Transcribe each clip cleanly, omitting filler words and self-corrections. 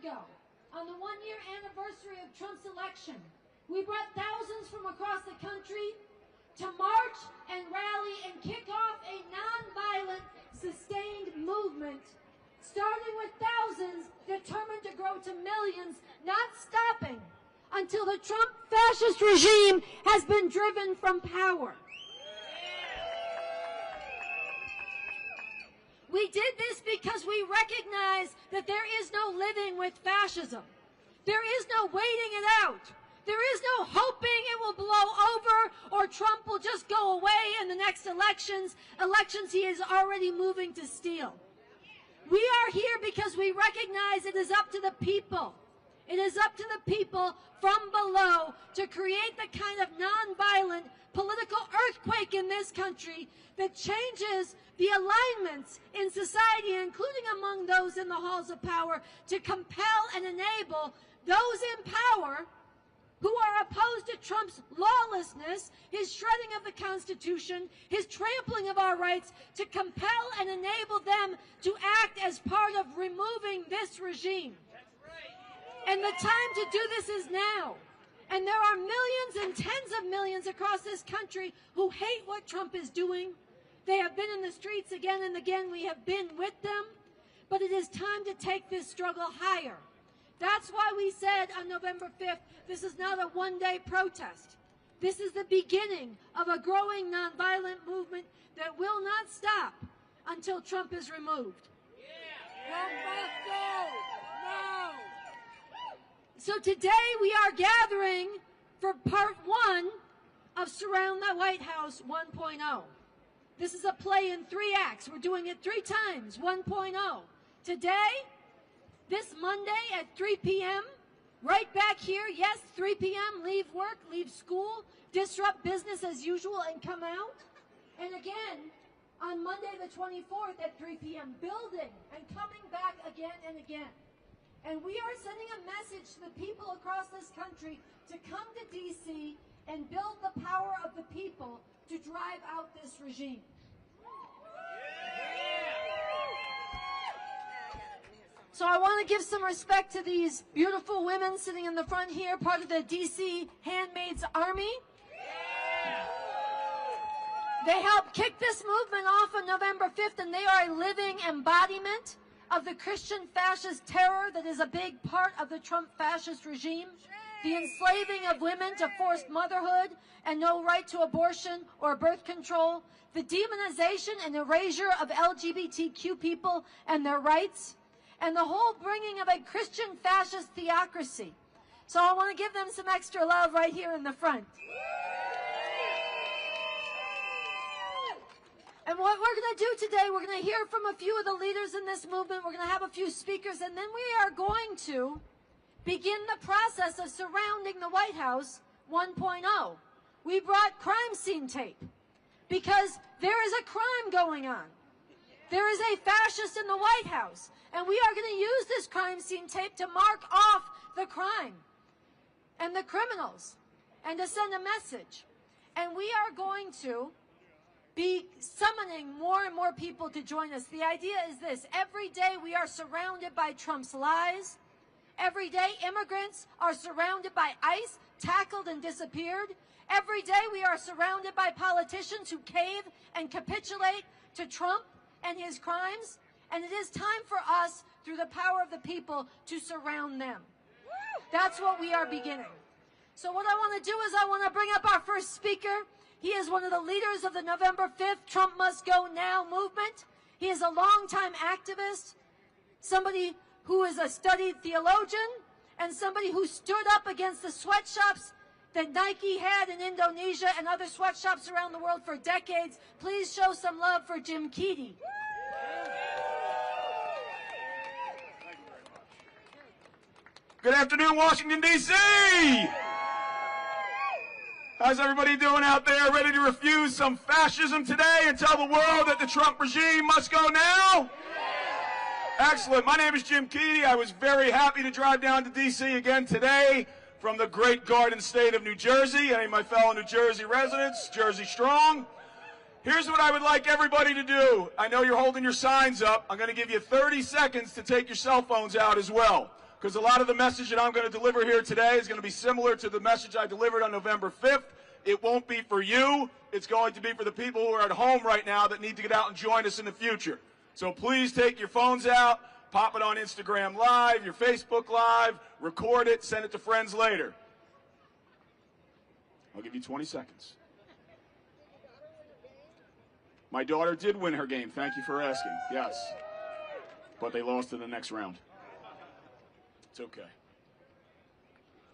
ago, on the one-year anniversary of Trump's election, we brought thousands from across the country to march and rally and kick off a nonviolent, sustained movement, starting with thousands determined to grow to millions, not stopping until the Trump fascist regime has been driven from power. We did this because we recognize that there is no living with fascism. There is no waiting it out. There is no hoping it will blow over or Trump will just go away in the next elections he is already moving to steal. We are here because we recognize it is up to the people. It is up to the people from below to create the kind of nonviolent political earthquake in this country that changes the alignments in society, including among those in the halls of power, to compel and enable those in power who are opposed to Trump's lawlessness, his shredding of the Constitution, his trampling of our rights, to compel and enable them to act as part of removing this regime. And the time to do this is now. And there are millions and tens of millions across this country who hate what Trump is doing. They have been in the streets again and again. We have been with them. But it is time to take this struggle higher. That's why we said on November 5th, this is not a one-day protest. This is the beginning of a growing nonviolent movement that will not stop until Trump is removed. Trump must go now! So today we are gathering for part 1 of Surround the White House 1.0. This is a play in 3 acts. We're doing it 3 times, 1.0. Today, this Monday at 3 p.m., right back here, yes, 3 p.m., leave work, leave school, disrupt business as usual and come out. And again, on Monday the 24th at 3 p.m., building and coming back again and again. And we are sending a message to the people across this country to come to D.C. and build the power of the people to drive out this regime. So I want to give some respect to these beautiful women sitting in the front here, part of the D.C. Handmaids Army. They helped kick this movement off on November 5th, and they are a living embodiment of the Christian fascist terror that is a big part of the Trump fascist regime. The enslaving of women to forced motherhood and no right to abortion or birth control. The demonization and erasure of LGBTQ people and their rights. And the whole bringing of a Christian fascist theocracy. So I want to give them some extra love right here in the front. And what we're going to do today, we're going to hear from a few of the leaders in this movement. We're going to have a few speakers, and then we are going to begin the process of surrounding the White House 1.0. We brought crime scene tape because there is a crime going on. There is a fascist in the White House, and we are going to use this crime scene tape to mark off the crime and the criminals and to send a message. And we are going to be summoning more and more people to join us. The idea is this: every day we are surrounded by Trump's lies. Every day immigrants are surrounded by ICE, tackled and disappeared. Every day we are surrounded by politicians who cave and capitulate to Trump and his crimes. And it is time for us, through the power of the people, to surround them. That's what we are beginning. So what I want to do is I want to bring up our first speaker. He is one of the leaders of the November 5th Trump Must Go Now movement. He is a longtime activist, somebody who is a studied theologian, and somebody who stood up against the sweatshops that Nike had in Indonesia and other sweatshops around the world for decades. Please show some love for Jim Keedy. Good afternoon, Washington, D.C. How's everybody doing out there? Ready to refuse some fascism today and tell the world that the Trump regime must go now? Excellent. My name is Jim Keedy. I was very happy to drive down to D.C. again today from the great Garden State of New Jersey. Any of my fellow New Jersey residents, Jersey strong. Here's what I would like everybody to do. I know you're holding your signs up. I'm going to give you 30 seconds to take your cell phones out as well. because a lot of the message that I'm going to deliver here today is going to be similar to the message I delivered on November 5th. It won't be for you. It's going to be for the people who are at home right now that need to get out and join us in the future. So please take your phones out, pop it on Instagram Live, your Facebook Live, record it, send it to friends later. I'll give you 20 seconds. My daughter did win her game. Thank you for asking. Yes. But they lost in the next round. It's okay.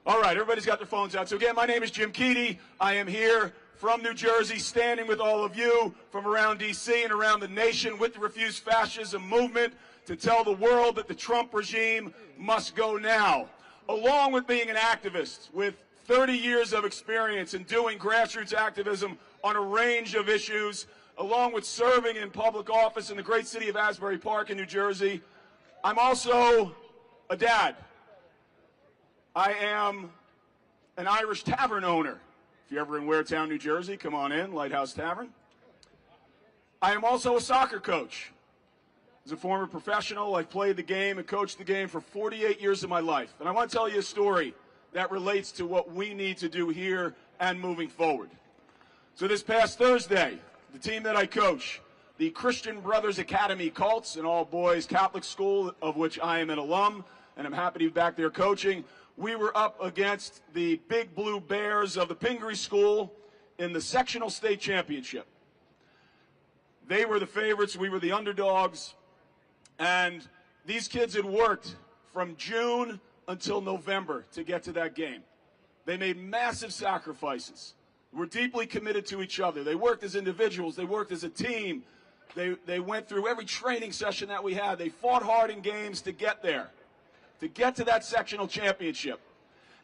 All right, everybody's got their phones out. So again, my name is Jim Keedy. I am here from New Jersey, standing with all of you from around D.C. and around the nation with the Refuse Fascism movement to tell the world that the Trump regime must go now. Along with being an activist with 30 years of experience in doing grassroots activism on a range of issues, along with serving in public office in the great city of Asbury Park in New Jersey, I'm also a dad. I am an Irish tavern owner. If you're ever in Waretown, New Jersey, come on in, Lighthouse Tavern. I am also a soccer coach. As a former professional, I've played the game and coached the game for 48 years of my life. And I want to tell you a story that relates to what we need to do here and moving forward. So this past Thursday, the team that I coach, the Christian Brothers Academy Colts, an all-boys Catholic school of which I am an alum, and I'm happy to be back there coaching, we were up against the Big Blue Bears of the Pingree School in the sectional state championship. They were the favorites, we were the underdogs, and these kids had worked from June until November to get to that game. They made massive sacrifices. Were deeply committed to each other. They worked as individuals. They worked as a team. They went through every training session that we had. They fought hard in games to get there, to get to that sectional championship.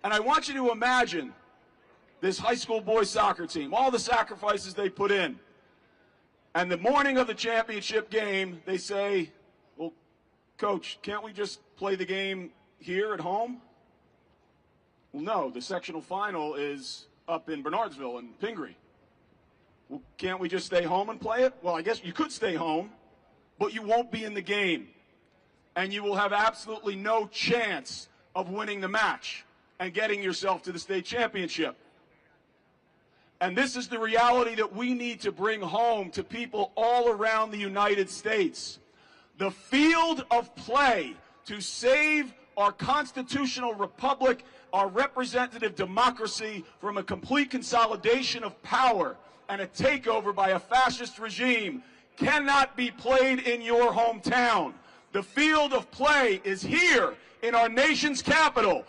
And I want you to imagine this high school boys soccer team, all the sacrifices they put in. And the morning of the championship game, they say, well, Coach, can't we just play the game here at home? Well, no, the sectional final is up in Bernardsville and Pingree. Well, can't we just stay home and play it? Well, I guess you could stay home, but you won't be in the game. And you will have absolutely no chance of winning the match and getting yourself to the state championship. And this is the reality that we need to bring home to people all around the United States. The field of play to save our constitutional republic, our representative democracy from a complete consolidation of power and a takeover by a fascist regime cannot be played in your hometown. The field of play is here in our nation's capital,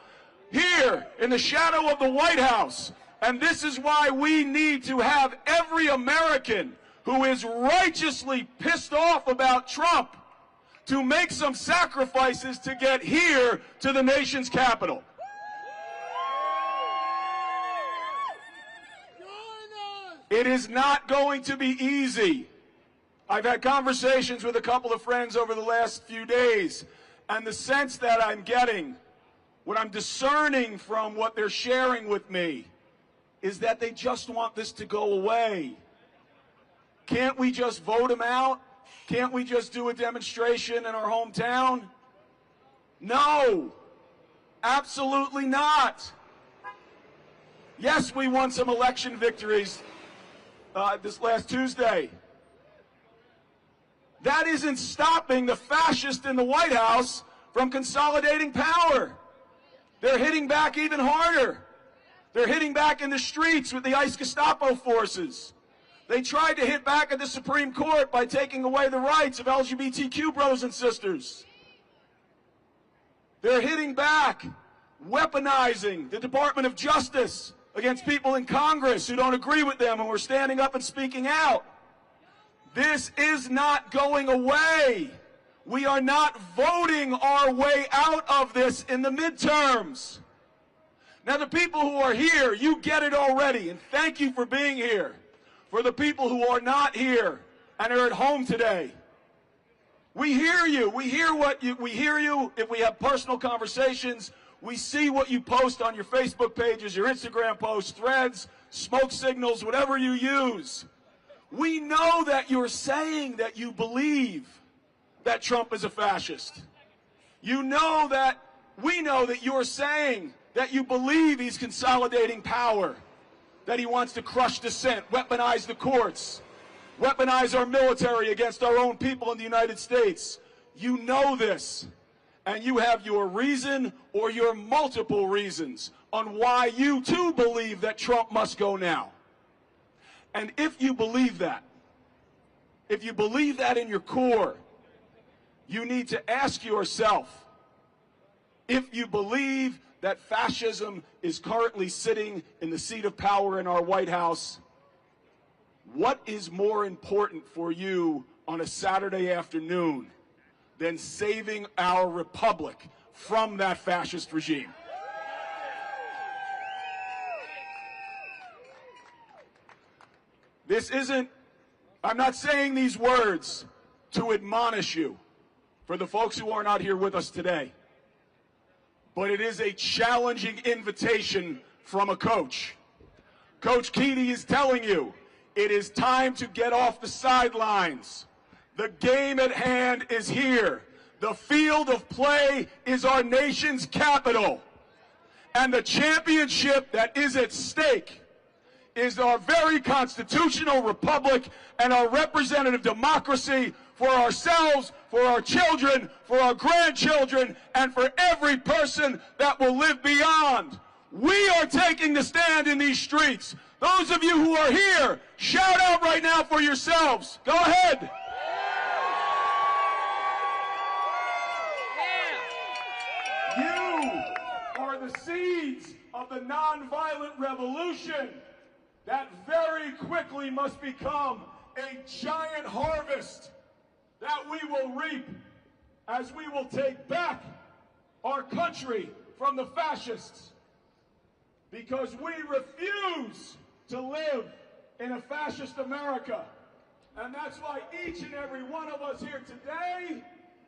here in the shadow of the White House. And this is why we need to have every American who is righteously pissed off about Trump to make some sacrifices to get here to the nation's capital. It is not going to be easy. I've had conversations with a couple of friends over the last few days, and the sense that I'm getting, what I'm discerning from what they're sharing with me, is that they just want this to go away. Can't we just vote him out? Can't we just do a demonstration in our hometown? No, absolutely not. Yes, we won some election victories this last Tuesday. That isn't stopping the fascists in the White House from consolidating power. They're hitting back even harder. They're hitting back in the streets with the ICE Gestapo forces. They tried to hit back at the Supreme Court by taking away the rights of LGBTQ brothers and sisters. They're hitting back, weaponizing the Department of Justice against people in Congress who don't agree with them and who are standing up and speaking out. This is not going away. We are not voting our way out of this in the midterms. Now, the people who are here, you get it already, and thank you for being here. For the people who are not here and are at home today, we hear you. We hear you if we have personal conversations. We see what you post on your Facebook pages, your Instagram posts, threads, smoke signals, whatever you use. We know that you're saying that you believe that Trump is a fascist. You know that We know that you're saying that you believe he's consolidating power, that he wants to crush dissent, weaponize the courts, weaponize our military against our own people in the United States. You know this, and you have your reason or your multiple reasons on why you too believe that Trump must go now. And if you believe that in your core, you need to ask yourself, if you believe that fascism is currently sitting in the seat of power in our White House, what is more important for you on a Saturday afternoon than saving our republic from that fascist regime? I'm not saying these words to admonish you, for the folks who are not here with us today, but it is a challenging invitation from a coach. Coach Keaty is telling you, it is time to get off the sidelines. The game at hand is here. The field of play is our nation's capital. And the championship that is at stake is our very constitutional republic and our representative democracy for ourselves, for our children, for our grandchildren, and for every person that will live beyond. We are taking the stand in these streets. Those of you who are here, shout out right now for yourselves. Go ahead. You are the seeds of the nonviolent revolution that very quickly must become a giant harvest that we will reap as we will take back our country from the fascists, because we refuse to live in a fascist America. And that's why each and every one of us here today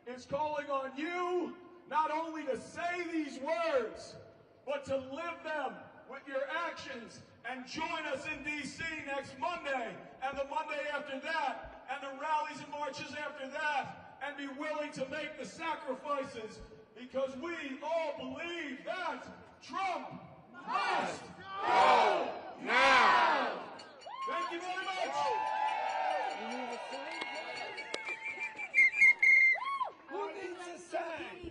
is calling on you not only to say these words, but to live them with your actions. And join us in D.C. next Monday, and the Monday after that, and the rallies and marches after that, and be willing to make the sacrifices, because we all believe that Trump must go now. Thank you very much. Who needs a sign?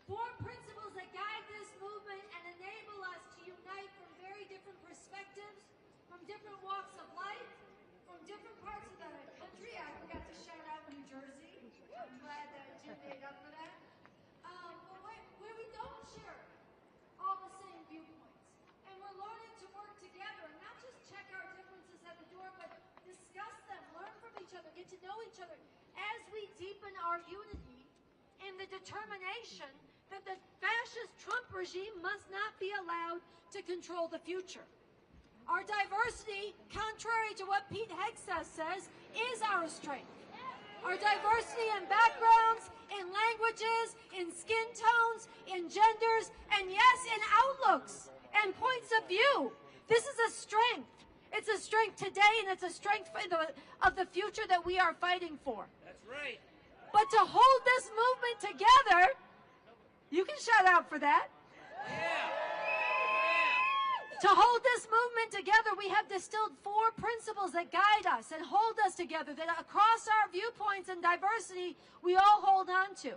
Four principles that guide this movement and enable us to unite from very different perspectives, from different walks of life, from different parts of the country. I forgot to shout out New Jersey. I'm glad that Jim made up for that. But where we don't share all the same viewpoints. And we're learning to work together and not just check our differences at the door, but discuss them, learn from each other, get to know each other as we deepen our unity in the determination that the fascist Trump regime must not be allowed to control the future. Our diversity, contrary to what Pete Hegseth says, is our strength. Our diversity in backgrounds, in languages, in skin tones, in genders, and yes, in outlooks and points of view. This is a strength. It's a strength today, and it's a strength of the future that we are fighting for. That's right. But to hold this movement together, you can shout out for that. Yeah. To hold this movement together, we have distilled four principles that guide us and hold us together, that across our viewpoints and diversity, we all hold on to.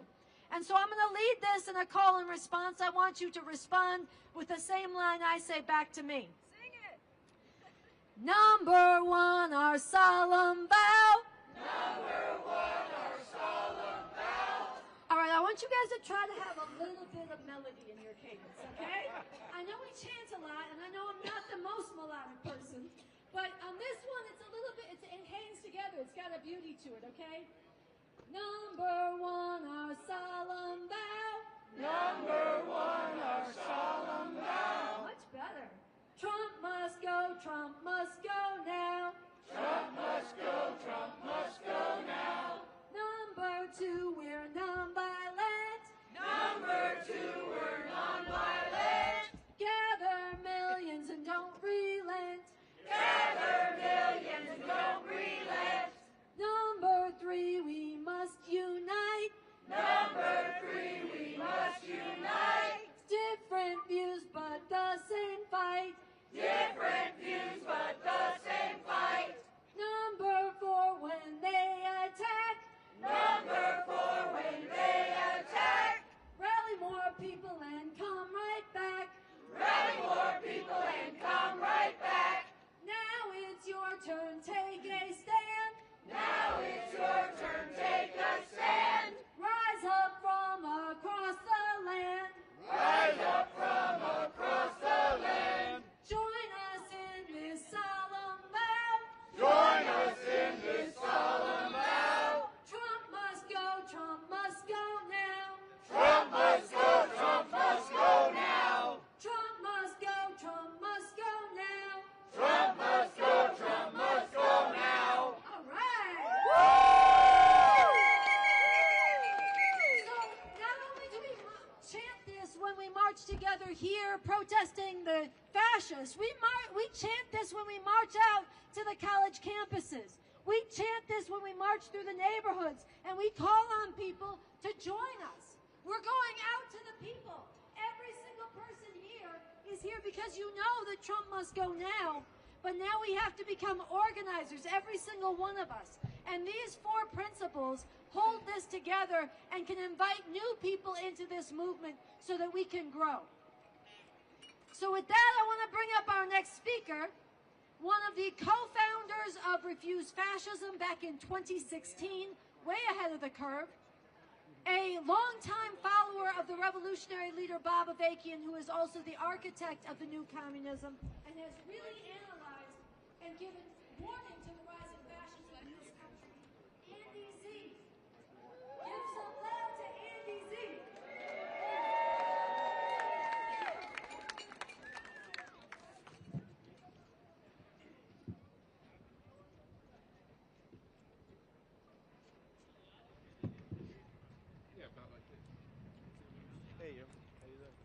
And so I'm going to lead this in a call and response. I want you to respond with the same line I say back to me. Sing it. Number one, our solemn vow. Number one, our solemn vow. All right, I want you guys to try to have a little bit of melody in your cadence, okay? I know we chant a lot, and I know I'm not the most melodic person, but on this one, it's a little bit, it hangs together. It's got a beauty to it, okay? Number one, our solemn vow. Number one, our solemn vow. Much better. Trump must go now. Trump must go now. Number two, we're nonviolent. Number two, we're nonviolent. Gather millions and don't relent. Gather millions. fascist. We chant this when we march out to the college campuses. We chant this when we march through the neighborhoods, and we call on people to join us. We're going out to the people. Every single person here is here because you know that Trump must go now. But now we have to become organizers, every single one of us. And these four principles hold this together and can invite new people into this movement so that we can grow. So with that, I want to bring up our next speaker, one of the co-founders of Refuse Fascism back in 2016, way ahead of the curve, a longtime follower of the revolutionary leader Bob Avakian, who is also the architect of the new communism and has really analyzed and given warning to the rise of fascism in this country. Andy Z. Give some love to Andy Z. Hey, yo. How you doing?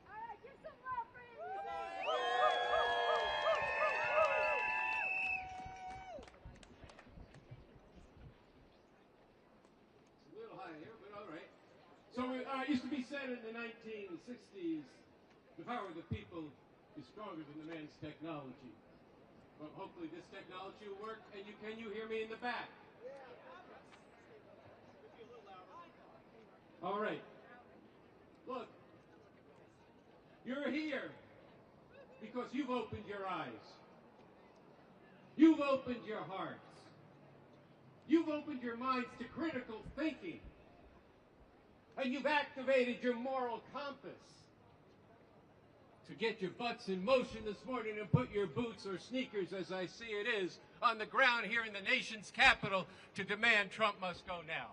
All right, give some love for Andy Z. It's a little high here, but all right. So it used to be said in the 1960s, the power of the people is stronger than the man's technology. Well, hopefully this technology will work, and can you hear me in the back? All right. Look, you're here because you've opened your eyes. You've opened your hearts. You've opened your minds to critical thinking. And you've activated your moral compass to get your butts in motion this morning and put your boots or sneakers, as I see it is, on the ground here in the nation's capital to demand Trump must go now.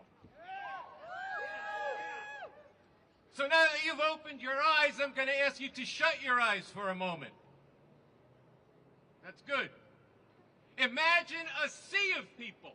So now that you've opened your eyes, I'm going to ask you to shut your eyes for a moment. That's good. Imagine a sea of people.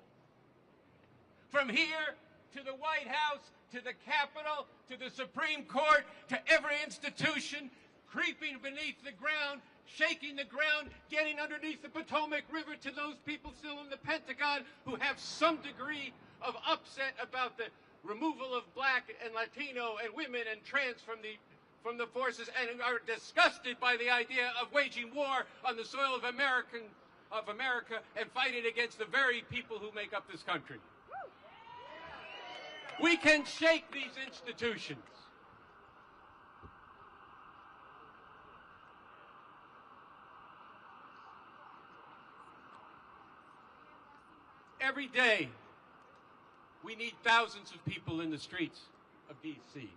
From here to the White House, to the Capitol, to the Supreme Court, to every institution, creeping beneath the ground, shaking the ground, getting underneath the Potomac River to those people still in the Pentagon who have some degree of upset about the removal of black and Latino and women and trans from the forces and are disgusted by the idea of waging war on the soil of America and fighting against the very people who make up this country. We can shake these institutions. Every day, we need thousands of people in the streets of D.C.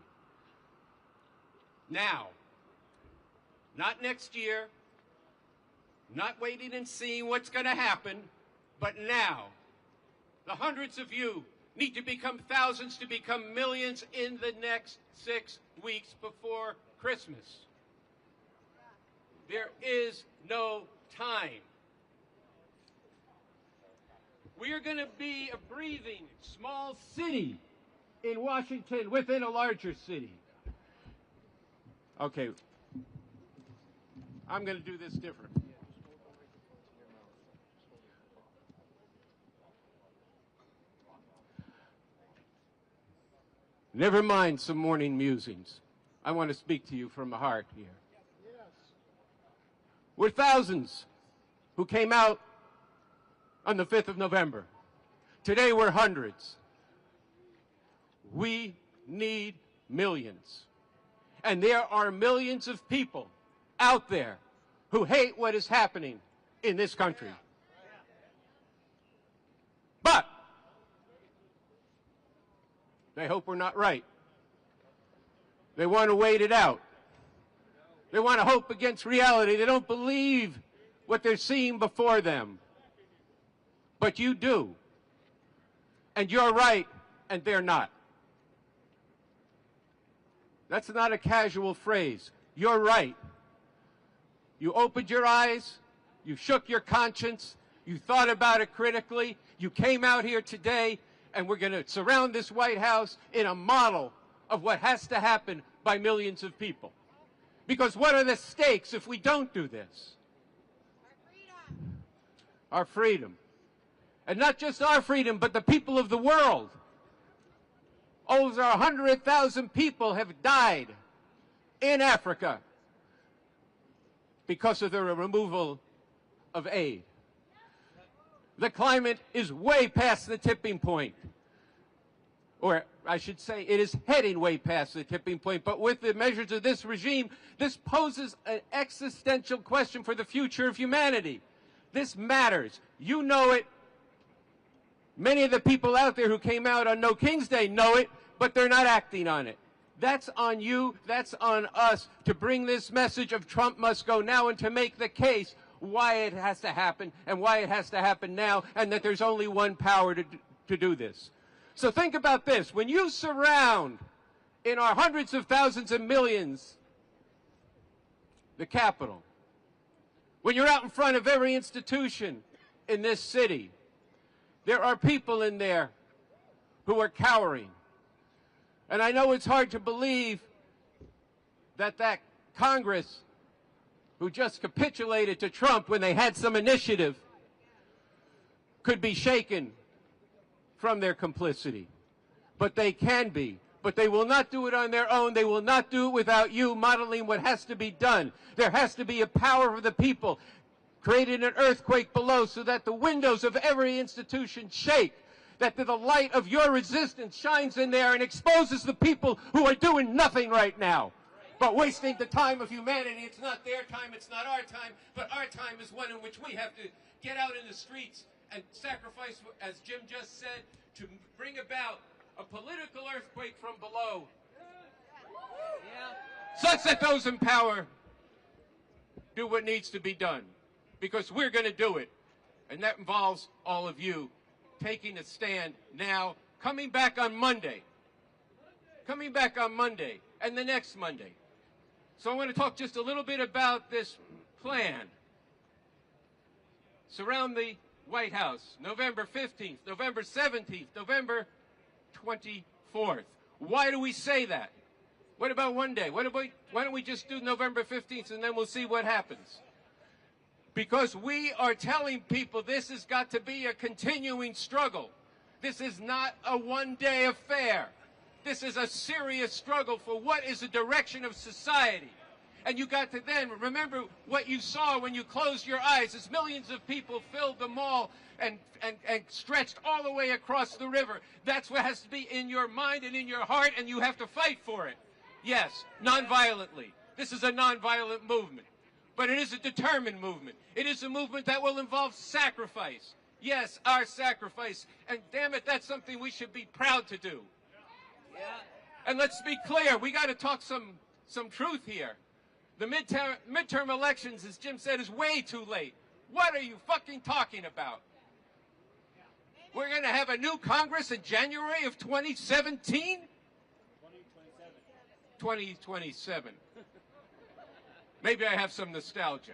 Now, not next year, not waiting and seeing what's going to happen, but now. The hundreds of you need to become thousands to become millions in the next 6 weeks before Christmas. There is no time. We are going to be a breathing small city in Washington within a larger city. Okay. I'm going to do this different. Never mind some morning musings. I want to speak to you from the heart here. We're thousands who came out on the 5th of November. Today we're hundreds. We need millions. And there are millions of people out there who hate what is happening in this country. But they hope we're not right. They want to wait it out. They want to hope against reality. They don't believe what they're seeing before them. But you do. And you're right, and they're not. That's not a casual phrase. You're right. You opened your eyes, you shook your conscience, you thought about it critically, you came out here today, And we're going to surround this White House in a model of what has to happen by millions of people. Because what are the stakes if we don't do this? Our freedom. And not just our freedom, but the people of the world. Over 100,000 people have died in Africa because of the removal of aid. The climate is way past the tipping point. Or I should say it is heading way past the tipping point. But with the measures of this regime, this poses an existential question for the future of humanity. This matters. You know it. Many of the people out there who came out on No King's Day know it, but they're not acting on it. That's on you, that's on us to bring this message of Trump must go now and to make the case why it has to happen and why it has to happen now and that there's only one power to do this. So think about this. When you surround in our hundreds of thousands and millions the Capitol, when you're out in front of every institution in this city, there are people in there who are cowering. And I know it's hard to believe that that Congress, who just capitulated to Trump when they had some initiative, could be shaken from their complicity. But they can be. But they will not do it on their own. They will not do it without you modeling what has to be done. There has to be a power of the people, creating an earthquake below so that the windows of every institution shake, that the light of your resistance shines in there and exposes the people who are doing nothing right now, but wasting the time of humanity. It's not their time, it's not our time, but our time is one in which we have to get out in the streets and sacrifice, as Jim just said, to bring about a political earthquake from below, such that those in power do what needs to be done. Because we're going to do it. And that involves all of you taking a stand now, coming back on Monday. Coming back on Monday and the next Monday. So I want to talk just a little bit about this plan. Surround the White House, November 15th, November 17th, November 24th. Why do we say that? What about one day? Why don't we just do November 15th and then we'll see what happens? Because we are telling people this has got to be a continuing struggle. This is not a one-day affair. This is a serious struggle for what is the direction of society. And you got to then remember what you saw when you closed your eyes as millions of people filled the mall and stretched all the way across the river. That's what has to be in your mind and in your heart, and you have to fight for it. Yes, nonviolently. This is a nonviolent movement. But it is a determined movement. It is a movement that will involve sacrifice. Yes, our sacrifice. And damn it, that's something we should be proud to do. Yeah. And let's be clear, we got to talk some truth here. The midterm elections, as Jim said, is way too late. What are you fucking talking about? We're going to have a new Congress in January of 2017? 2027. Maybe I have some nostalgia.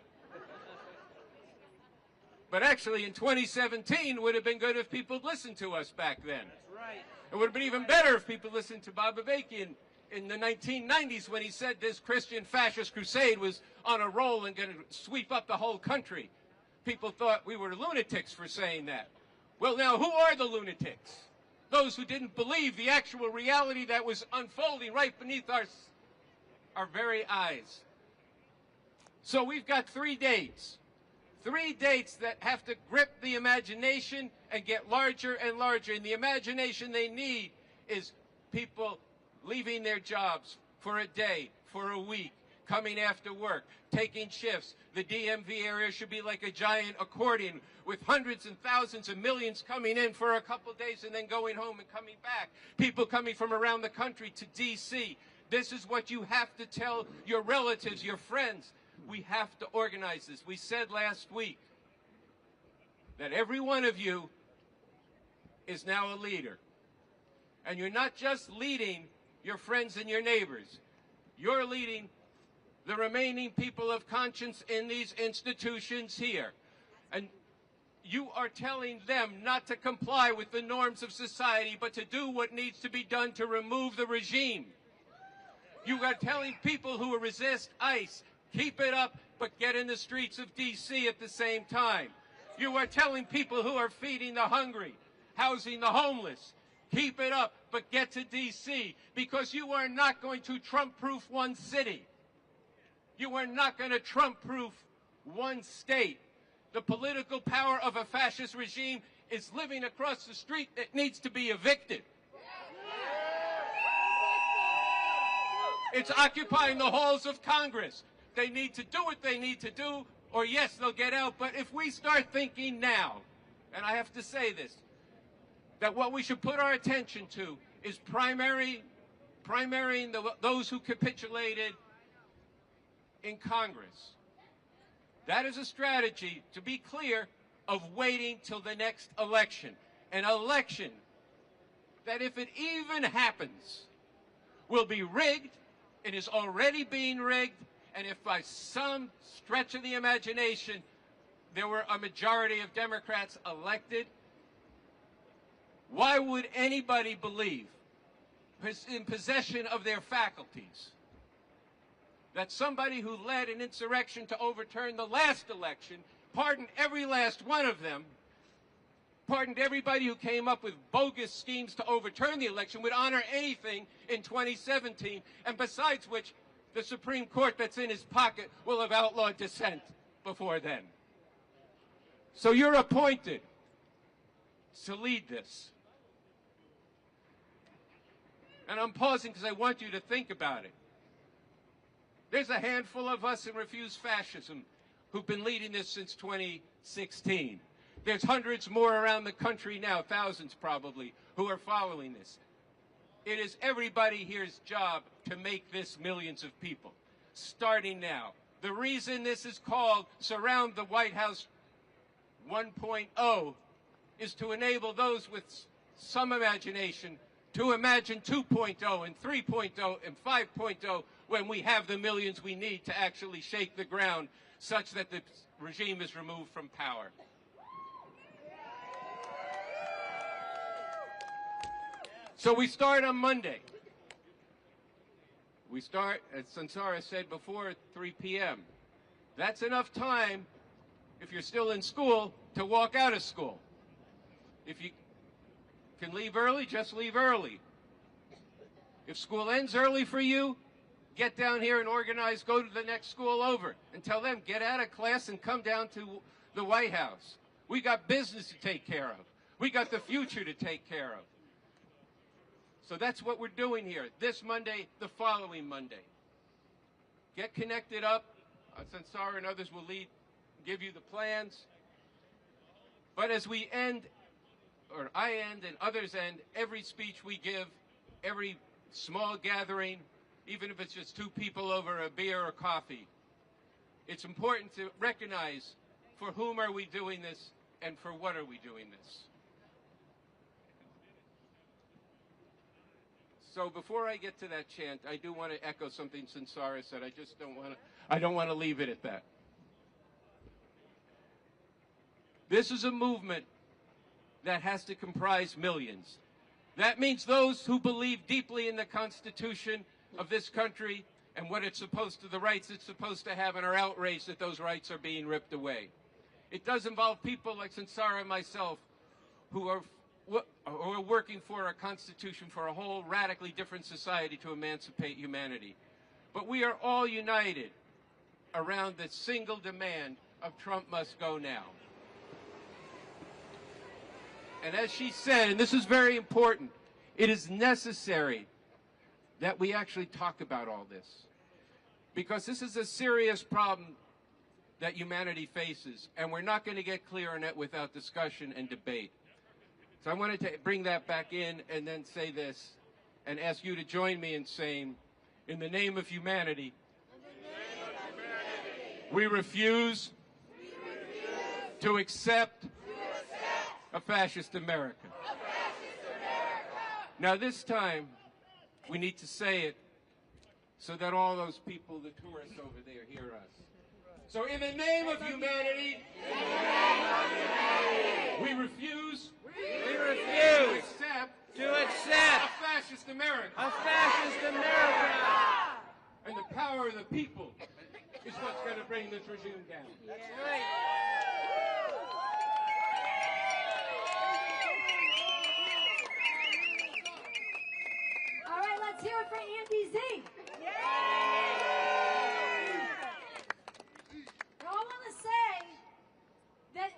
But actually, in 2017, it would have been good if people listened to us back then. That's right. It would have been even better if people listened to Bob Avakian in the 1990s when he said this Christian fascist crusade was on a roll and going to sweep up the whole country. People thought we were lunatics for saying that. Well, now, who are the lunatics? Those who didn't believe the actual reality that was unfolding right beneath our very eyes. So we've got 3 dates. 3 dates that have to grip the imagination and get larger and larger. And the imagination they need is people leaving their jobs for a day, for a week, coming after work, taking shifts. The DMV area should be like a giant accordion with hundreds and thousands and millions coming in for a couple days and then going home and coming back. People coming from around the country to D.C. This is what you have to tell your relatives, your friends. We have to organize this. We said last week that every one of you is now a leader. And you're not just leading your friends and your neighbors. You're leading the remaining people of conscience in these institutions here. you are telling them not to comply with the norms of society, but to do what needs to be done to remove the regime. You are telling people who resist ICE, keep it up, but get in the streets of D.C. at the same time. You are telling people who are feeding the hungry, housing the homeless, keep it up, but get to D.C. because you are not going to Trump-proof one city. You are not going to Trump-proof one state. The political power of a fascist regime is living across the street that needs to be evicted. It's occupying the halls of Congress. They need to do what they need to do, or yes, they'll get out. But if we start thinking now, and I have to say this, that what we should put our attention to is primarying those who capitulated in Congress. That is a strategy, to be clear, of waiting till the next election. An election that, if it even happens, will be rigged. It is already being rigged. And if by some stretch of the imagination there were a majority of Democrats elected, why would anybody believe, in possession of their faculties, that somebody who led an insurrection to overturn the last election, pardoned every last one of them, pardoned everybody who came up with bogus schemes to overturn the election, would honor anything in 2017, and besides which, the Supreme Court that's in his pocket will have outlawed dissent before then. So you're appointed to lead this. And I'm pausing because I want you to think about it. There's a handful of us in Refuse Fascism who've been leading this since 2016. There's hundreds more around the country now, thousands probably, who are following this. It is everybody here's job to make this millions of people, starting now. The reason this is called Surround the White House 1.0 is to enable those with some imagination to imagine 2.0 and 3.0 and 5.0 when we have the millions we need to actually shake the ground such that the regime is removed from power. So we start on Monday. We start, as Sansara said before, at 3 p.m. That's enough time, if you're still in school, to walk out of school. If you can leave early, just leave early. If school ends early for you, get down here and organize, go to the next school over, and tell them, get out of class and come down to the White House. We got business to take care of. We got the future to take care of. So that's what we're doing here. This Monday, the following Monday. Get connected up. Sansara and others will give you the plans. But as we end, or I end and others end, every speech we give, every small gathering, even if it's just two people over a beer or coffee, it's important to recognize for whom are we doing this and for what are we doing this. So before I get to that chant, I do want to echo something Sansara said. I don't want to leave it at that. This is a movement that has to comprise millions. That means those who believe deeply in the Constitution of this country and what it's supposed to, the rights it's supposed to have, and are outraged that those rights are being ripped away. It does involve people like Sansara and myself who are working for a constitution for a whole radically different society to emancipate humanity. But we are all united around the single demand of Trump must go now. And as she said, and this is very important, it is necessary that we actually talk about all this. Because this is a serious problem that humanity faces, and we're not going to get clear on it without discussion and debate. So I wanted to bring that back in and then say this and ask you to join me in saying, in the name of humanity, we refuse to accept a fascist America. Now this time, we need to say it so that all those people, the tourists over there, hear us. So in the name of humanity, we refuse to accept a fascist America. And the power of the people is what's going to bring this regime down. That's right. All right, let's hear it for Andy Z. Now, I want to say that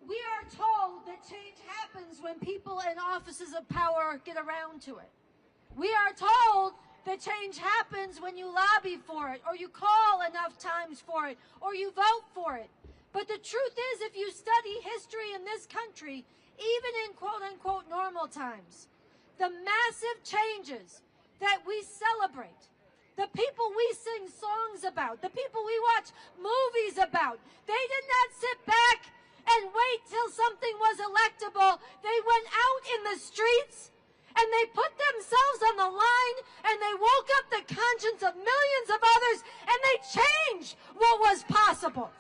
we are told that change happens when people in offices of power get around to it. We are told that change happens when you lobby for it, or you call enough times for it, or you vote for it. But the truth is, if you study history in this country, even in quote-unquote normal times, the massive changes that we celebrate, the people we sing songs about, the people we watch movies about, they did not sit back and wait till something was electable. They went out in the streets and they put themselves on the line and they woke up the conscience of millions of others and they changed what was possible.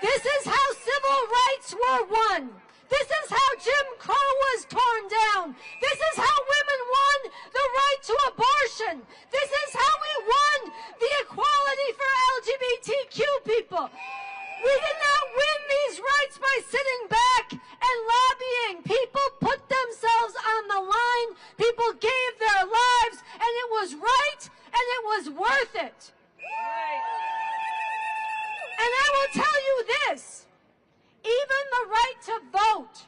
This is how civil rights were won. This is how Jim Crow was torn down. This is how women won the right to abortion. This is how we won the equality for LGBTQ people. We did not win these rights by sitting back and lobbying. People put themselves on the line. People gave their lives, and it was right, and it was worth it. And I will tell you this. Even the right to vote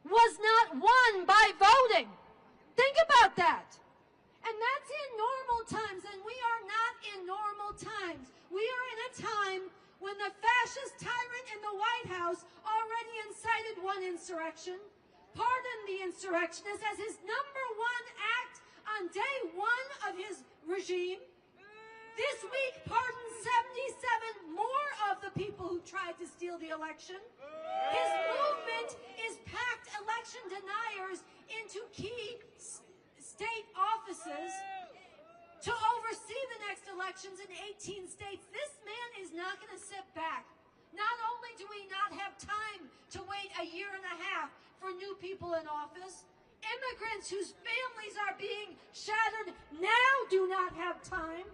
was not won by voting. Think about that. And that's in normal times, and we are not in normal times. We are in a time when the fascist tyrant in the White House already incited one insurrection, pardoned the insurrectionists as his number one act on day one of his regime. This week pardoned 77 more of the people who tried to steal the election. His movement is packed election deniers into key state offices to oversee the next elections in 18 states. This man is not going to sit back. Not only do we not have time to wait a year and a half for new people in office, immigrants whose families are being shattered now do not have time.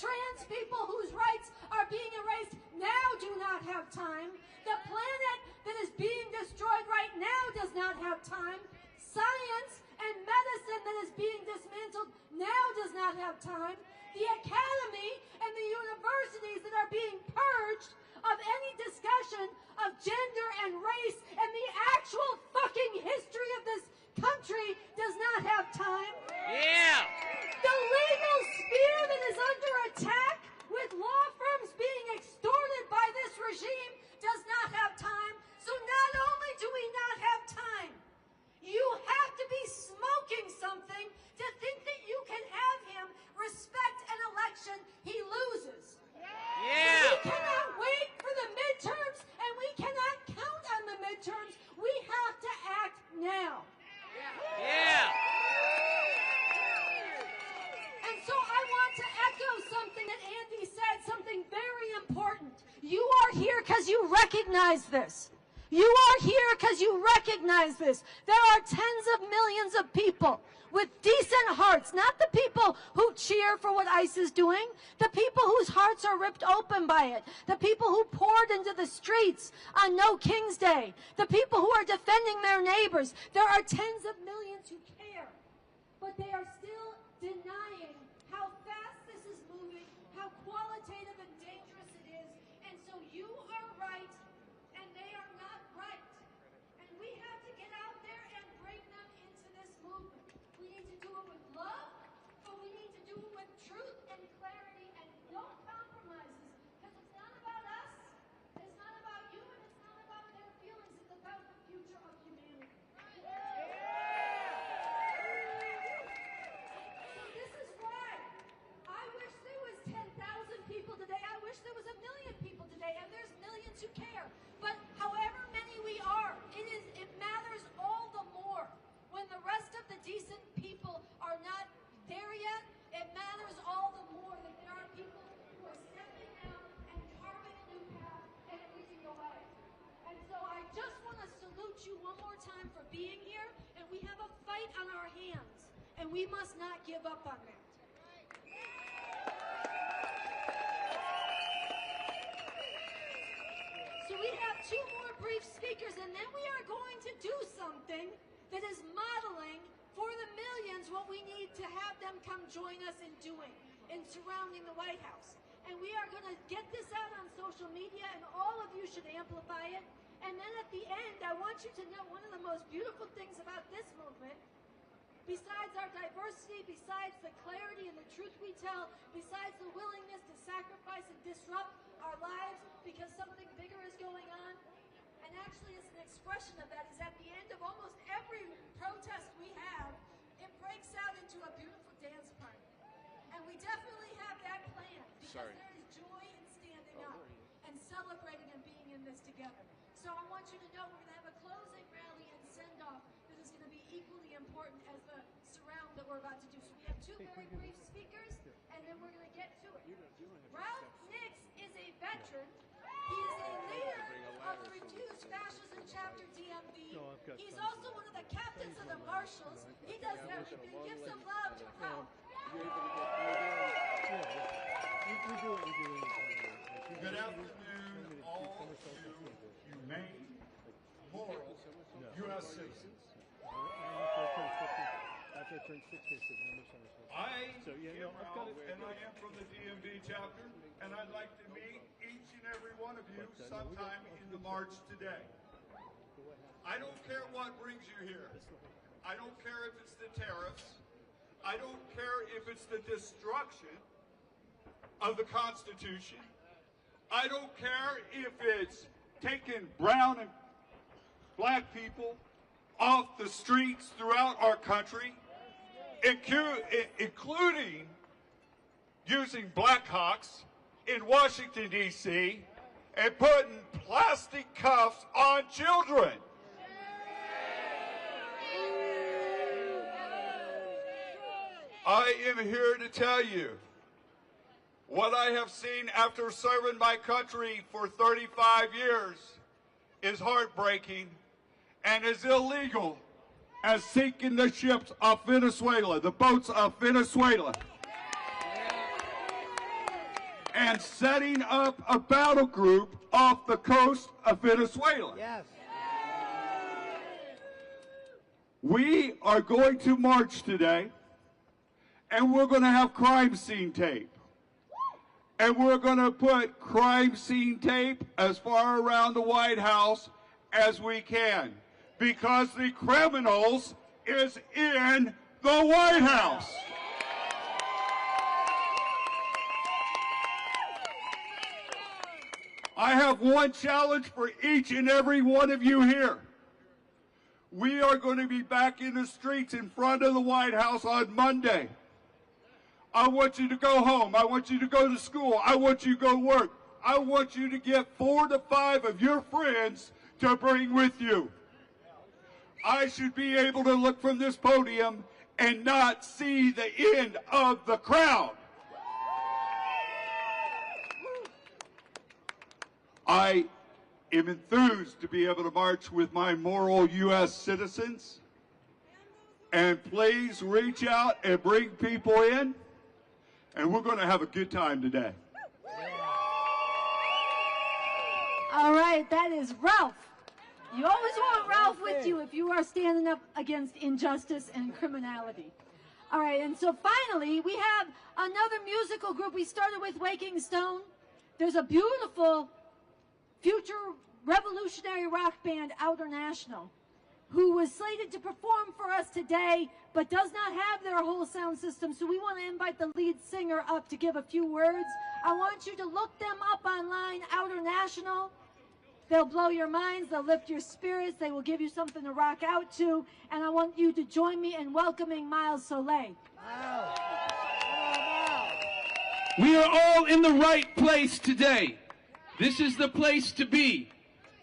Trans people whose rights are being erased now do not have time. The planet that is being destroyed right now does not have time. Science and medicine that is being dismantled now does not have time. The academy and the universities that are being purged of any discussion of gender and race and the actual fucking history of this country does not have time. Yeah. The legal sphere that is under attack with law firms being extorted by this regime does not have time. So not only do we not have time, you have to be smoking something to think that you can have him respect an election he loses. Yeah. We cannot wait for the midterms, and we cannot count on the midterms. We have to act now. Yeah. And so I want to echo something that Andy said, something very important. You are here because you recognize this. You are here because you recognize this. There are tens of millions of people with decent hearts, not the people who cheer for what ICE is doing, the people whose hearts are ripped open by it, the people who poured into the streets on No King's Day, the people who are defending their neighbors. There are tens of millions who care, but they are still denying how fast this is moving, how qualitative and dangerous it is. And so you are right, and they are not right. And we have to get out there and bring them into this movement. We need to do it with love, but we need to do it with truth and clarity and no compromises. Because it's not about us, it's not about you, and it's not about their feelings. It's about the future of humanity. So this is why I wish there was 10,000 people today. I wish there was 1 million people today, and there's millions who care. But however many we are, it matters all the more when the rest of the decent people are not there yet. It matters all the more that there hands, and we must not give up on that. So we have 2 more brief speakers, and then we are going to do something that is modeling for the millions what we need to have them come join us in doing, in surrounding the White House. And we are going to get this out on social media, and all of you should amplify it. And then at the end, I want you to know one of the most beautiful things about this movement, besides our diversity, besides the clarity and the truth we tell, besides the willingness to sacrifice and disrupt our lives because something bigger is going on, and actually it's an expression of that, is at the end of almost every protest we have, it breaks out into a beautiful dance party. And we definitely have that planned because there is joy in standing up and celebrating and being in this together. So I want you to know we're going to have a closing rally and send-off that is going to be equally important as the surround that we're about to do. So we have 2 very brief speakers, and then we're going to get to it. Ralph Nix is a veteran. He is a leader of the Refuse Fascism Chapter DMV. He's also one of the captains of the Marshals. He does everything. Give some love to Ralph. Good afternoon, all you humane, moral U.S. citizens. I am Ralph, and I am from the DMV chapter, and I'd like to meet each and every one of you sometime in the march today. I don't care what brings you here. I don't care if it's the tariffs. I don't care if it's the destruction of the Constitution. I don't care if it's taking brown and black people off the streets throughout our country, including using Blackhawks in Washington, D.C., and putting plastic cuffs on children. I am here to tell you what I have seen after serving my country for 35 years is heartbreaking and is illegal as sinking the ships of Venezuela, the boats of Venezuela, and setting up a battle group off the coast of Venezuela. Yes. We are going to march today, and we're going to have crime scene tape. And we're going to put crime scene tape as far around the White House as we can, because the criminals is in the White House. I have one challenge for each and every one of you here. We are going to be back in the streets in front of the White House on Monday. I want you to go home. I want you to go to school. I want you to go work. I want you to get 4 to 5 of your friends to bring with you. I should be able to look from this podium and not see the end of the crowd. I am enthused to be able to march with my moral U.S. citizens. And please reach out and bring people in. And we're going to have a good time today. All right, that is Ralph. You always want Ralph with you if you are standing up against injustice and criminality. All right, and so finally, we have another musical group. We started with Waking Stone. There's a beautiful future revolutionary rock band, Outer National, who was slated to perform for us today, but does not have their whole sound system. So we want to invite the lead singer up to give a few words. I want you to look them up online, Outer National. They'll blow your minds, they'll lift your spirits, they will give you something to rock out to. And I want you to join me in welcoming Miles Soleil. Wow. We are all in the right place today. This is the place to be.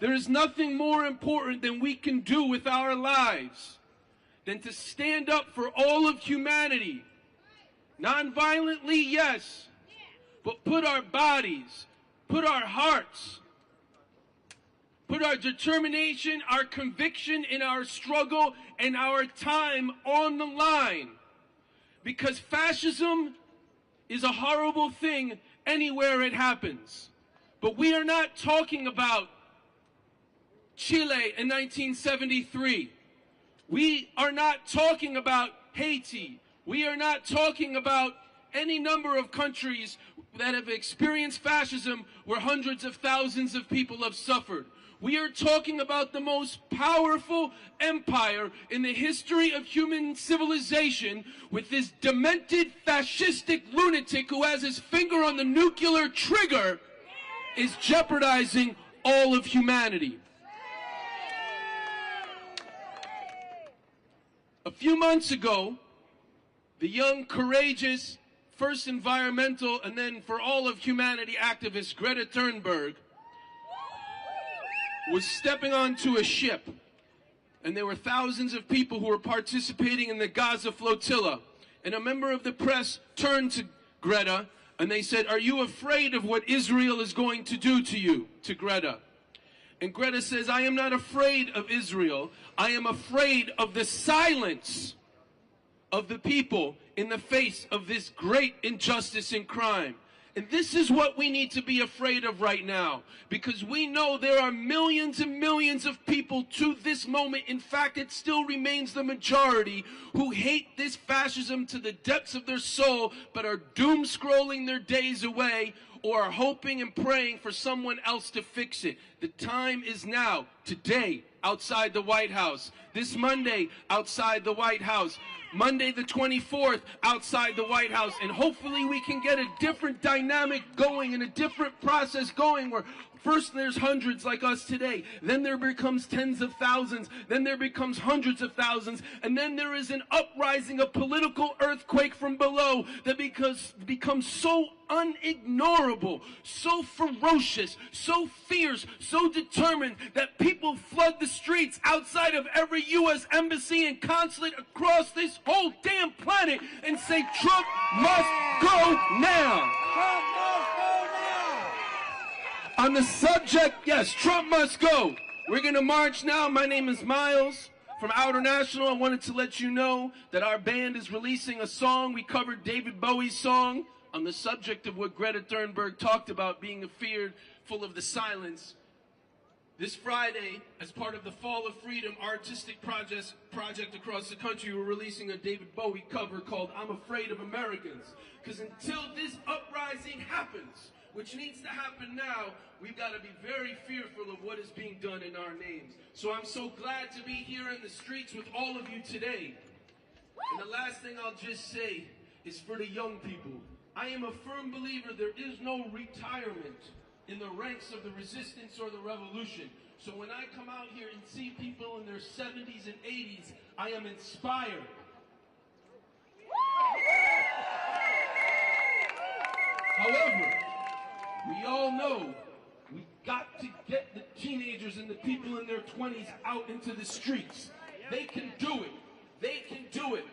There is nothing more important than we can do with our lives than to stand up for all of humanity. Non-violently, yes, but put our bodies, put our hearts, put our determination, our conviction, and our struggle and our time on the line. Because fascism is a horrible thing anywhere it happens. But we are not talking about Chile in 1973. We are not talking about Haiti. We are not talking about any number of countries that have experienced fascism where hundreds of thousands of people have suffered. We are talking about the most powerful empire in the history of human civilization, with this demented fascistic lunatic who has his finger on the nuclear trigger is jeopardizing all of humanity. A few months ago, the young, courageous, first environmental and then for all of humanity activist Greta Thunberg was stepping onto a ship, and there were thousands of people who were participating in the Gaza flotilla. And a member of the press turned to Greta and they said, "Are you afraid of what Israel is going to do to you?" to Greta. And Greta says, "I am not afraid of Israel. I am afraid of the silence of the people in the face of this great injustice and crime." And this is what we need to be afraid of right now, because we know there are millions and millions of people to this moment, in fact it still remains the majority, who hate this fascism to the depths of their soul, but are doom scrolling their days away, or are hoping and praying for someone else to fix it. The time is now, today, outside the White House. This Monday, outside the White House. Monday the 24th, outside the White House. And hopefully we can get a different dynamic going and a different process going, where first there's hundreds like us today, then there becomes tens of thousands, then there becomes hundreds of thousands, and then there is an uprising, a political earthquake from below that becomes so unignorable, so ferocious, so fierce, so determined that people flood the streets outside of every U.S. embassy and consulate across this whole damn planet and say, "Trump must go now." Trump must go now. On the subject, yes, Trump must go. We're going to march now. My name is Miles from Outer National. I wanted to let you know that our band is releasing a song. We covered David Bowie's song on the subject of what Greta Thunberg talked about, being a fear full of the silence. This Friday, as part of the Fall of Freedom artistic project across the country, we're releasing a David Bowie cover called "I'm Afraid of Americans." Because until this uprising happens, which needs to happen now, we've got to be very fearful of what is being done in our names. So I'm so glad to be here in the streets with all of you today. And the last thing I'll just say is for the young people. I am a firm believer there is no retirement in the ranks of the resistance or the revolution. So when I come out here and see people in their 70s and 80s, I am inspired. However, we all know we've got to get the teenagers and the people in their 20s out into the streets. They can do it. They can do it.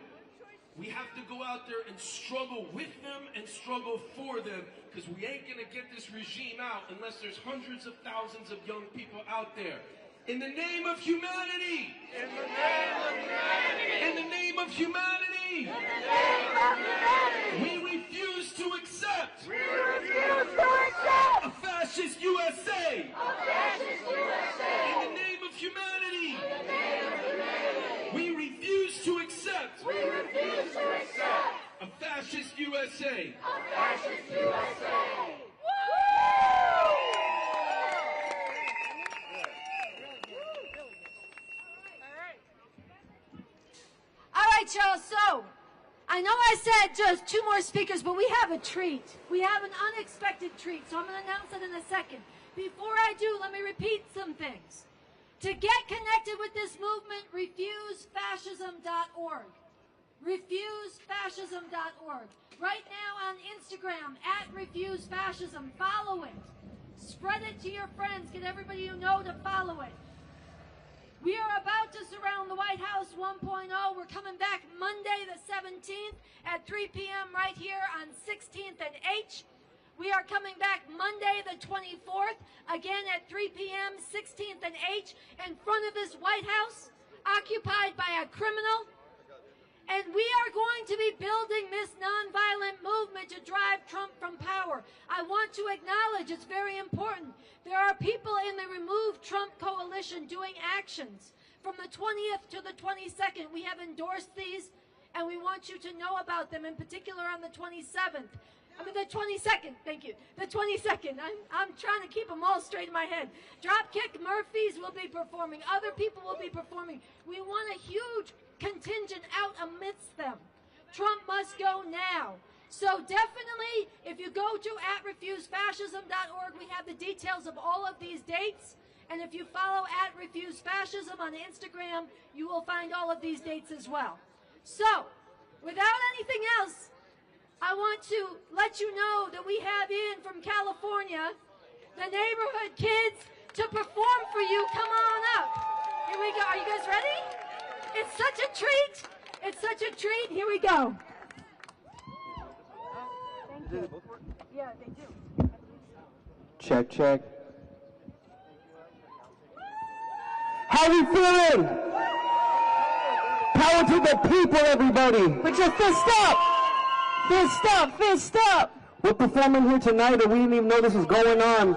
We have to go out there and struggle with them and struggle for them, because we ain't going to get this regime out unless there's hundreds of thousands of young people out there. In the name of humanity! In the name of humanity! In the name of humanity! In the name of humanity! We refuse to accept! We refuse to accept! A fascist USA! A fascist USA! In the name of humanity! In the name of humanity! We refuse to accept! We refuse to accept! A fascist USA! A fascist USA! All right, y'all, so I know I said just 2 more speakers, but we have a treat. We have an unexpected treat, so I'm going to announce it in a second. Before I do, let me repeat some things. To get connected with this movement, refusefascism.org. Refusefascism.org. Right now on Instagram, @refusefascism. Follow it. Spread it to your friends. Get everybody you know to follow it. We are about to surround the White House 1.0. We're coming back Monday the 17th at 3 p.m. right here on 16th and H. We are coming back Monday the 24th, again at 3 p.m., 16th and H, in front of this White House, occupied by a criminal. And we are going to be building this nonviolent movement to drive Trump from power. I want to acknowledge, it's very important, there are people in the Remove Trump Coalition doing actions. From the 20th to the 22nd, we have endorsed these, and we want you to know about them, in particular on the 27th. The 22nd, thank you. The 22nd. I'm trying to keep them all straight in my head. Dropkick Murphys will be performing. Other people will be performing. We want a huge contingent out amidst them. Trump must go now. So definitely, if you go to @refusefascism.org, we have the details of all of these dates. And if you follow @refusefascism on Instagram, you will find all of these dates as well. So, without anything else, I want to let you know that we have in from California the neighborhood kids to perform for you. Come on up. Here we go. Are you guys ready? It's such a treat. It's such a treat. Here we go. Thank you. Yeah, they do. Check, check. How we feeling? Power to the people, everybody. Put your fist up. Fist up, fist up. We're performing here tonight and we didn't even know this was going on.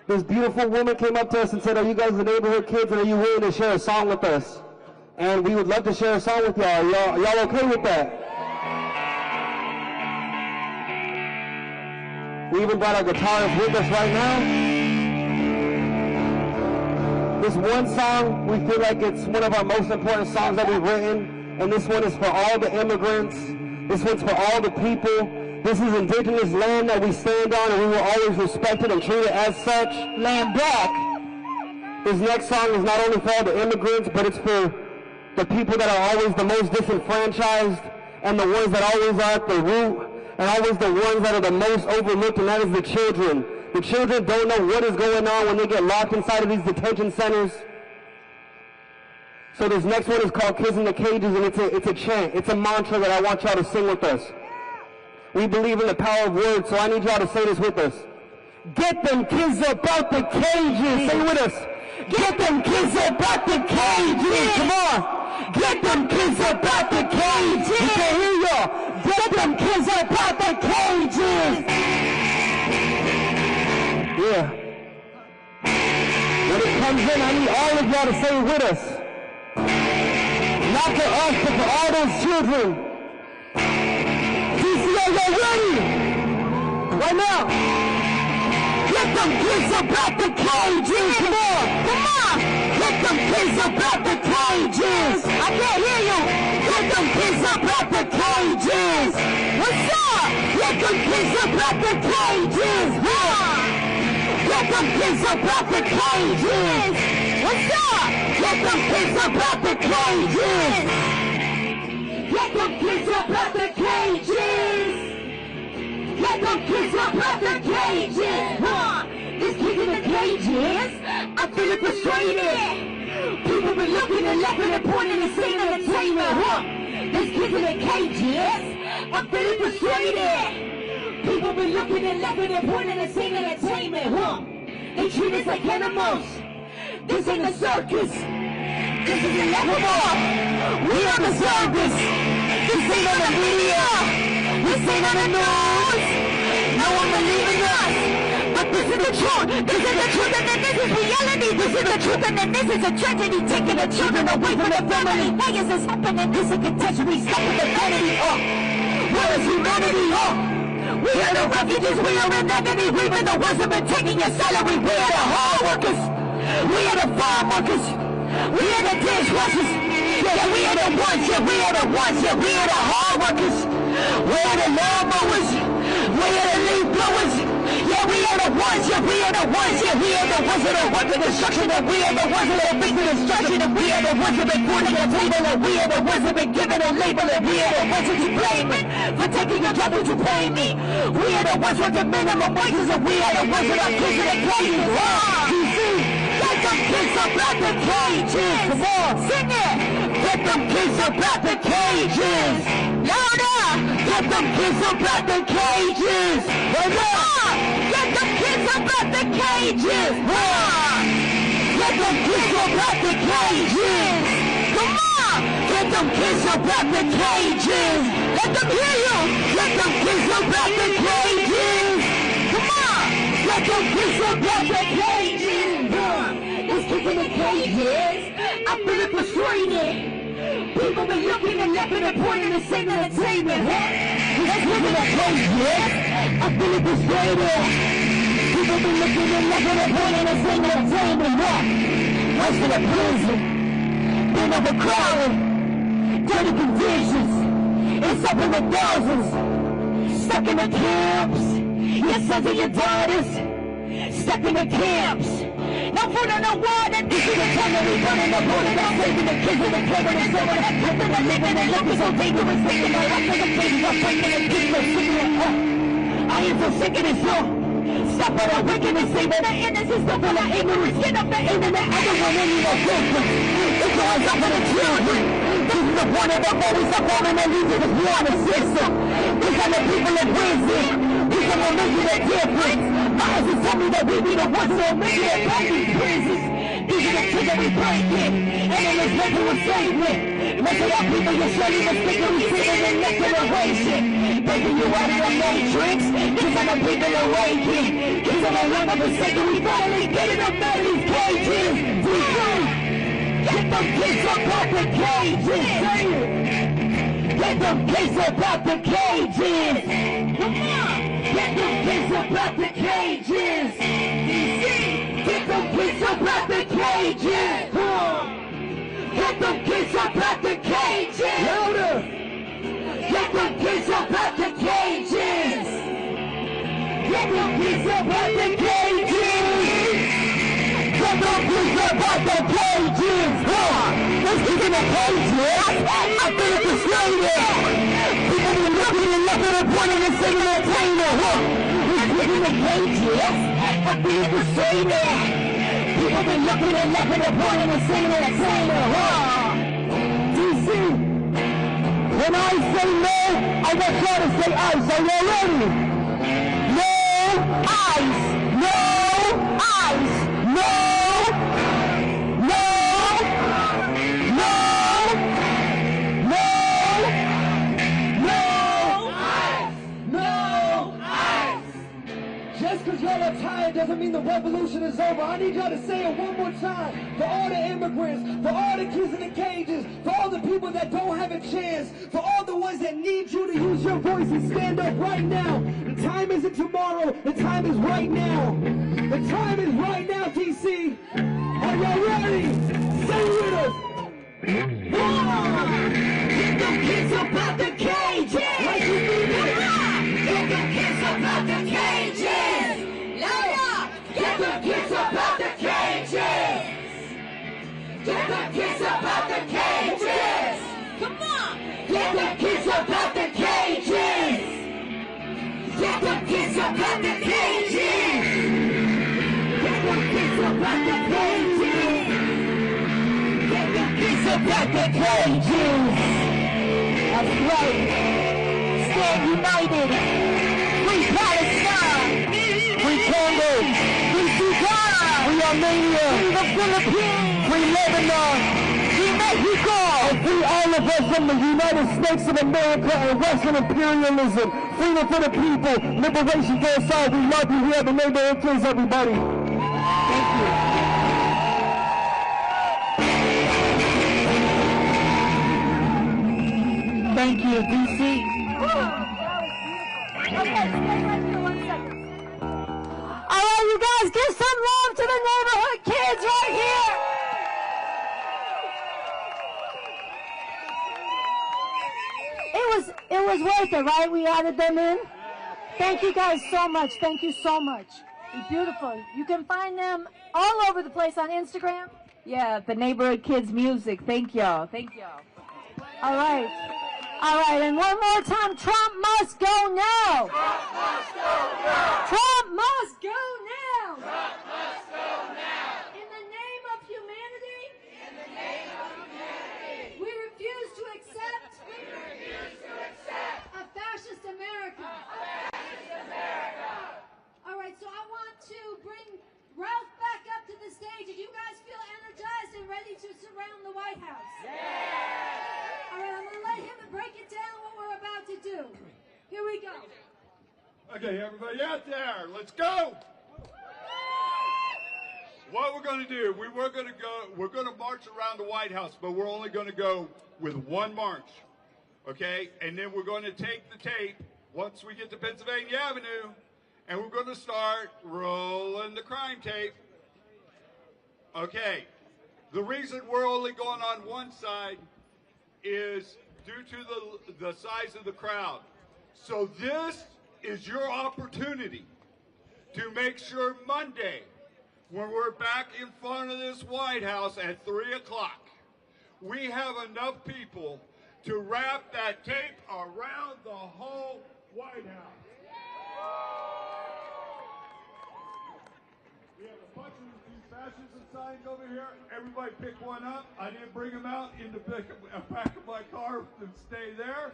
This beautiful woman came up to us and said, are you guys the neighborhood kids and are you willing to share a song with us? And we would love to share a song with y'all. Y'all okay with that? We even brought our guitarist with us right now. This one song, we feel like it's one of our most important songs that we've written. And this one is for all the immigrants. This one's for all the people. This is indigenous land that we stand on, and we will always respect it and treat it as such. Land back. This next song is not only for all the immigrants, but it's for the people that are always the most disenfranchised, and the ones that always are at the root, and always the ones that are the most overlooked, and that is the children. The children don't know what is going on when they get locked inside of these detention centers. So this next one is called Kids in the Cages, and it's a chant. It's a mantra that I want y'all to sing with us. We believe in the power of words, so I need y'all to say this with us. Get them kids up out the cages. Say it with us. Get them kids up out the cages. Come on. Get them kids up out the cages. We can't hear y'all. Get them kids up out the cages. Yeah. When it comes in, I need all of y'all to say it with us. Not for us, but for all those children. DC, are y'all ready? Right now. Get them kids up out the cages. Come on. Come on. Get them kids up out the cages. I can't hear you. Get them kids up out the cages. What's up? Get them kids up out the cages. Get them kids up out the cages. What's up? Get them kids up out the cages. Get them kids up out the cages. Get them kids up out the cages. This kid in the cages, I'm feeling frustrated. People been looking and laughing and pointing and saying entertainment. This kid in the cages, I'm feeling frustrated. People been looking and laughing and pointing and saying entertainment. They treat us like animals. This ain't a circus. This is a laughable. We are the circus. This ain't on the media. This ain't on the news. No one believing us. But this is the truth. This is the truth, and then this is reality. This is the truth, and then this is a tragedy. Taking the children away from their family. Why is this happening? This is a catastrophe. Stop with the vanity. Where is humanity? We are the refugees. We are in agony. We've been the ones who've been taking your salary. We are the hard workers. We are the farm workers. We are the dishwashers. Yeah, we are the ones. Yeah, we are the ones. Yeah, we are the hard workers. We are the lawnmowers. We are the leaf blowers. Yeah, we are the ones. Yeah, we are the ones. Yeah, we are the ones that are working construction. And we are the ones that are facing destruction. And we are the ones that have been put on the table. And we are the ones that have been given a label. And we are the ones that you blame it for taking your job that you pay me. We are the ones working minimum wages. And we are the ones that are kids in the cages. DC. Get them kids up out the cages. Come on, sing it. Get them kids up out the cages. Louder. Get them kids up out the cages. Right now. Get them kids up out the cages. Get them kids up out the cages. Come on. Get them kids up out the cages. Let them hear you. Get them kids up out the cages. Come on. Get them kids up out the cages. Let's kick in the cages. I feel it frustrated. People been looking and laughing and pointing and saying entertainment. Let's look at the cages. I feel it frustrated. People been looking and laughing and pointing and saying entertainment. West of the prison. Been overcrowded. Dirty conditions. It's up in the thousands. Stuck in the camps. Your sons and your daughters. Stuck in the camps. No food or no water. This is the time that we burning the water. That's saving the kids in the clever and silver. That nothing but living and looking so dangerous. Taking my life as a baby. I'm breaking and getting so sick of it. I am so sick of this song. Stop all the wickedness, saving the innocence. Stop all the ignorance. Get up the internet. I don't want any more victims. It's going up for the children. This is the point of the voting. Stop holding the leaders of war in the system. These are the people in prison. These are the making a difference. My husband told me that we be the ones that are making it back in prisons. These are the kids that we break in. And then there's nothing we're saving. Most of our people, you're surely mistakenly saving the next generation. Breaking you out of the matrix. These are the people awakening. These are the one of the second we finally getting them out of these cages. Get them kids up out the cages. Get them kids up out the cages. Come on. Get them kids up out the cages. Get them kids up out the cages. Get them kids up out the cages. Louder. Get them kids up out the cages. Get them kids up out the cages. Get them kids up out the cages. Let's keep in the cages. I feel it frustrated. People be looking and looking and pointing and singing entertainment. Let's keep in the cages. I feel it frustrated. People be looking and laughing and pointing and singing entertainment. DC, when I say no, I want y'all to say ice. Are y'all ready? No ice. No ice. No. No. No. No. No. No. Just because y'all are tired doesn't mean the revolution is over. I need y'all to say it one more time. For all the immigrants, for all the kids in the cages, for all the people that don't have a chance, for all the ones that need you to use your voice and stand up right now. The time isn't tomorrow. The time is right now. The time is right now, DC. Are y'all ready? Say it with us. Get them kids up out the cages. Like you mean it. Get them kids up out the cages. Louder. Get them kids up out the cages. Get them kids up out the cages. Come on. Get them kids up out the cages. Get them kids up out the cages. Get them kids up out the cages. Get them kids up out the cages. That's right. Stand united. Free Palestine. Free Congo. Free Sudan. Free Armenia. Free the Philippines. Free Lebanon. Free Mexico. And free all of us from the United States of America and Western imperialism. Freedom for the people. Liberation for us all. We love you. We have the neighborhood kids, everybody. Thank you. Thank you, DC. Okay, stay right here 1 second. All right, you guys, give some love to the neighborhood kids right here. It was worth it, right? We added them in. Thank you guys so much. Thank you so much. It's beautiful. You can find them all over the place on Instagram. Yeah, the neighborhood kids music. Thank y'all. Thank y'all. All right. All right, and one more time, Trump must go now. Trump must go now. Trump must go now. Trump must go now. In the name of humanity. In the name of humanity. We refuse to accept. We refuse to accept A fascist America. Okay, everybody out there, let's go. What we're going to do, we're going to march around the White House, but we're only going to go with one march, okay? And then we're going to take the tape once we get to Pennsylvania Avenue, and we're going to start rolling the crime tape. Okay, the reason we're only going on one side is due to the size of the crowd. So this is your opportunity to make sure Monday, when we're back in front of this White House at 3 o'clock, we have enough people to wrap that tape around the whole White House. We have a bunch of these fascism signs over here. Everybody pick one up. I didn't bring them out in the back of my car to stay there.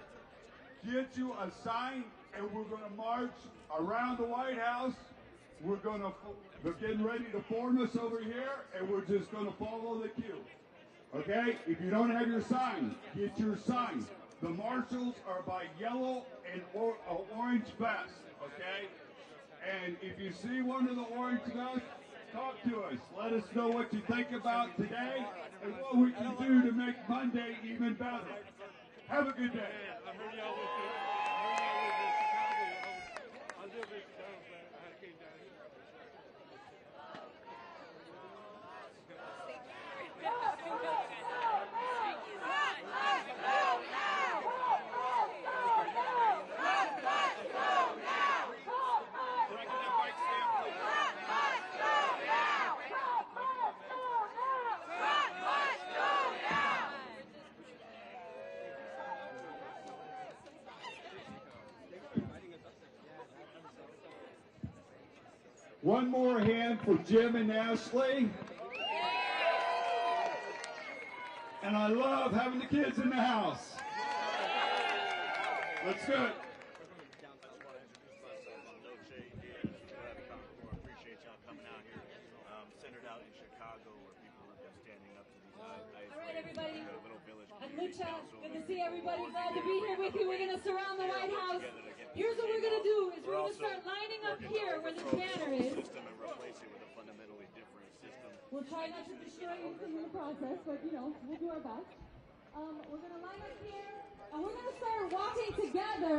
Get you a sign, and we're going to march around the White House. We're getting ready to form us over here, and we're just going to follow the queue. Okay? If you don't have your sign, get your sign. The marshals are by yellow and orange vest. Okay? And if you see one of the orange vests, talk to us. Let us know what you think about today and what we can do to make Monday even better. Have a good day. One more hand for Jim and Ashley. And I love having the kids in the house. Let's do it. Good to see everybody. Glad to be here with you. We're going to surround the White House. Here's what we're going to do is we're going to start lining up here where the banner is. We'll try not to destroy anything in the process, but we'll do our best. We're going to line up here, and we're going to start walking together